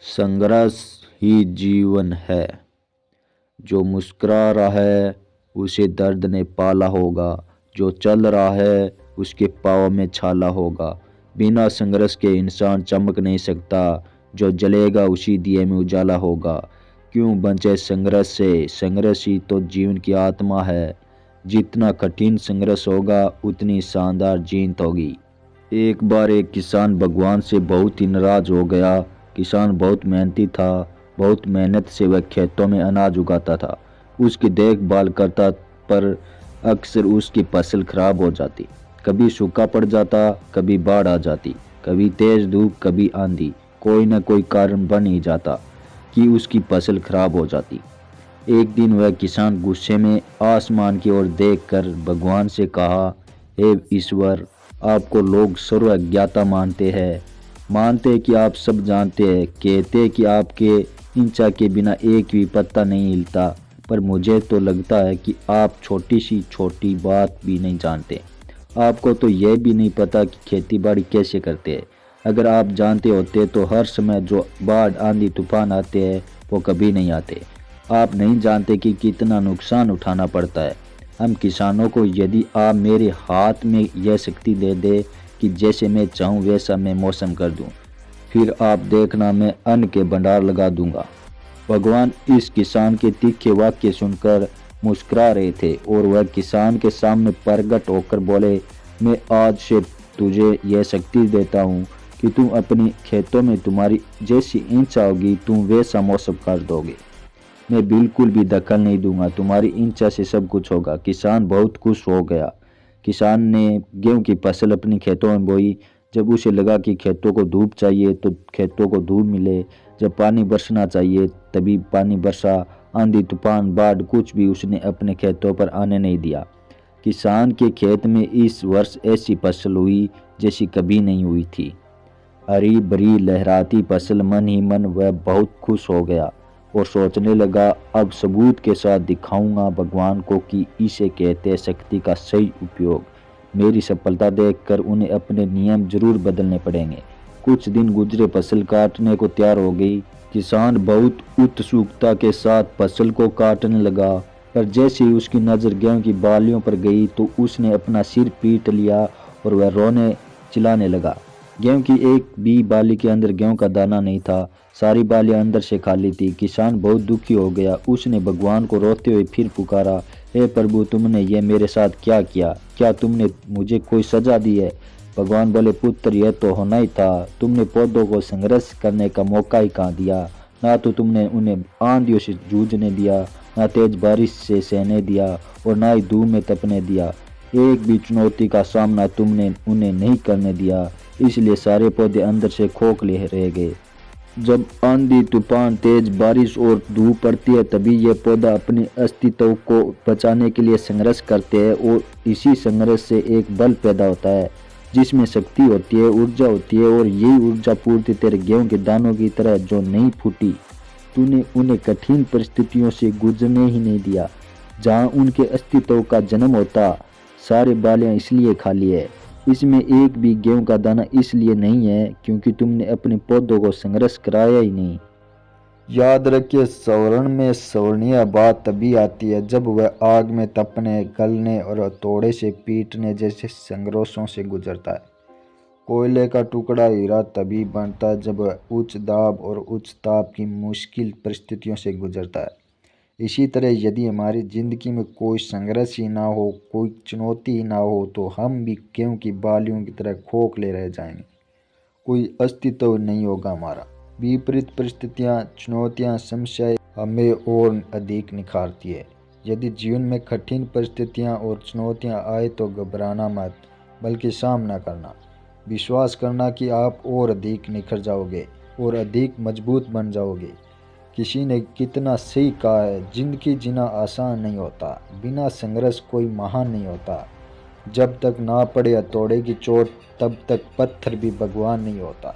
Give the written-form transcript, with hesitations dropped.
संघर्ष ही जीवन है। जो मुस्कुरा रहा है उसे दर्द ने पाला होगा, जो चल रहा है उसके पाँव में छाला होगा। बिना संघर्ष के इंसान चमक नहीं सकता, जो जलेगा उसी दिए में उजाला होगा। क्यों बचे संघर्ष से, संघर्ष ही तो जीवन की आत्मा है। जितना कठिन संघर्ष होगा उतनी शानदार जीत होगी। एक बार एक किसान भगवान से बहुत ही नाराज हो गया। किसान बहुत मेहनती था, बहुत मेहनत से वह खेतों में अनाज उगाता था, उसकी देखभाल करता, पर अक्सर उसकी फसल खराब हो जाती। कभी सूखा पड़ जाता, कभी बाढ़ आ जाती, कभी तेज धूप, कभी आंधी। कोई न कोई कारण बन ही जाता कि उसकी फसल खराब हो जाती। एक दिन वह किसान गुस्से में आसमान की ओर देखकर भगवान से कहा, हे ईश्वर, आपको लोग सर्वज्ञाता मानते हैं कि आप सब जानते हैं, कहते हैं कि आपके इंचा के बिना एक भी पत्ता नहीं हिलता, पर मुझे तो लगता है कि आप छोटी सी छोटी बात भी नहीं जानते। आपको तो यह भी नहीं पता कि खेती बाड़ी कैसे करते हैं। अगर आप जानते होते तो हर समय जो बाढ़ आंधी तूफान आते हैं वो कभी नहीं आते। आप नहीं जानते कि कितना नुकसान उठाना पड़ता है हम किसानों को। यदि आप मेरे हाथ में यह शक्ति दे दे कि जैसे मैं चाहूँ वैसा मैं मौसम कर दूँ, फिर आप देखना मैं अन्न के भंडार लगा दूंगा। भगवान इस किसान के तीखे वाक्य सुनकर मुस्कुरा रहे थे और वह किसान के सामने प्रकट होकर बोले, मैं आज से तुझे यह शक्ति देता हूँ कि तुम अपनी खेतों में तुम्हारी जैसी इच्छा होगी तुम वैसा मौसम कर दोगे। मैं बिल्कुल भी दखल नहीं दूंगा, तुम्हारी इच्छा से सब कुछ होगा। किसान बहुत खुश हो गया। किसान ने गेहूं की फसल अपनी खेतों में बोई। जब उसे लगा कि खेतों को धूप चाहिए तो खेतों को धूप मिले, जब पानी बरसना चाहिए तभी पानी बरसा। आंधी तूफान बाढ़ कुछ भी उसने अपने खेतों पर आने नहीं दिया। किसान के खेत में इस वर्ष ऐसी फसल हुई जैसी कभी नहीं हुई थी। हरी भरी लहराती फसल। मन ही मन वह बहुत खुश हो गया और सोचने लगा, अब सबूत के साथ दिखाऊंगा भगवान को कि इसे कहते हैं शक्ति का सही उपयोग। मेरी सफलता देखकर उन्हें अपने नियम जरूर बदलने पड़ेंगे। कुछ दिन गुजरे, फसल काटने को तैयार हो गई। किसान बहुत उत्सुकता के साथ फसल को काटने लगा, पर जैसे ही उसकी नज़र गेहूं की बालियों पर गई तो उसने अपना सिर पीट लिया और वह रोने चिल्लाने लगा। गेहूं की एक भी बाली के अंदर गेहूं का दाना नहीं था, सारी बालियां अंदर से खाली थी। किसान बहुत दुखी हो गया। उसने भगवान को रोते हुए फिर पुकारा, हे प्रभु, तुमने ये मेरे साथ क्या किया? क्या तुमने मुझे कोई सजा दी है? भगवान बोले, पुत्र, यह तो होना ही था। तुमने पौधों को संघर्ष करने का मौका ही कहाँ दिया? ना तो तुमने उन्हें आंधियों से जूझने दिया, ना तेज बारिश से सहने दिया और ना ही धूप में तपने दिया। एक भी चुनौती का सामना तुमने उन्हें नहीं करने दिया, इसलिए सारे पौधे अंदर से खोखले रह गए। जब आंधी तूफान तेज बारिश और धूप पड़ती है तभी ये पौधा अपने अस्तित्व को बचाने के लिए संघर्ष करते हैं और इसी संघर्ष से एक बल पैदा होता है जिसमें शक्ति होती है, ऊर्जा होती है। और यही ऊर्जा पूर्ति तेरे गेहूं के दानों की तरह जो नहीं फूटी। तूने उन्हें कठिन परिस्थितियों से गुजरने ही नहीं दिया जहां उनके अस्तित्व का जन्म होता। सारे बालियां इसलिए खाली है, इसमें एक भी गेहूं का दाना इसलिए नहीं है क्योंकि तुमने अपने पौधों को संघर्ष कराया ही नहीं। याद रखिए, स्वर्ण में स्वर्णीय बात तभी आती है जब वह आग में तपने, गलने और हथौड़े से पीटने जैसे संघर्षों से गुजरता है। कोयले का टुकड़ा हीरा तभी बनता है जब वह उच्च दाब और उच्च ताप की मुश्किल परिस्थितियों से गुजरता है। इसी तरह यदि हमारी ज़िंदगी में कोई संघर्ष ही ना हो, कोई चुनौती ही ना हो, तो हम भी गेहूं की बालियों की तरह खोखले रह जाएंगे। कोई अस्तित्व नहीं होगा हमारा। विपरीत परिस्थितियां, चुनौतियां, समस्याएं हमें और अधिक निखारती है। यदि जीवन में कठिन परिस्थितियां और चुनौतियां आए तो घबराना मत, बल्कि सामना करना। विश्वास करना कि आप और अधिक निखर जाओगे और अधिक मजबूत बन जाओगे। किसी ने कितना सही कहा है, जिंदगी जीना आसान नहीं होता, बिना संघर्ष कोई महान नहीं होता। जब तक ना पड़े हथौड़े की चोट तब तक पत्थर भी भगवान नहीं होता।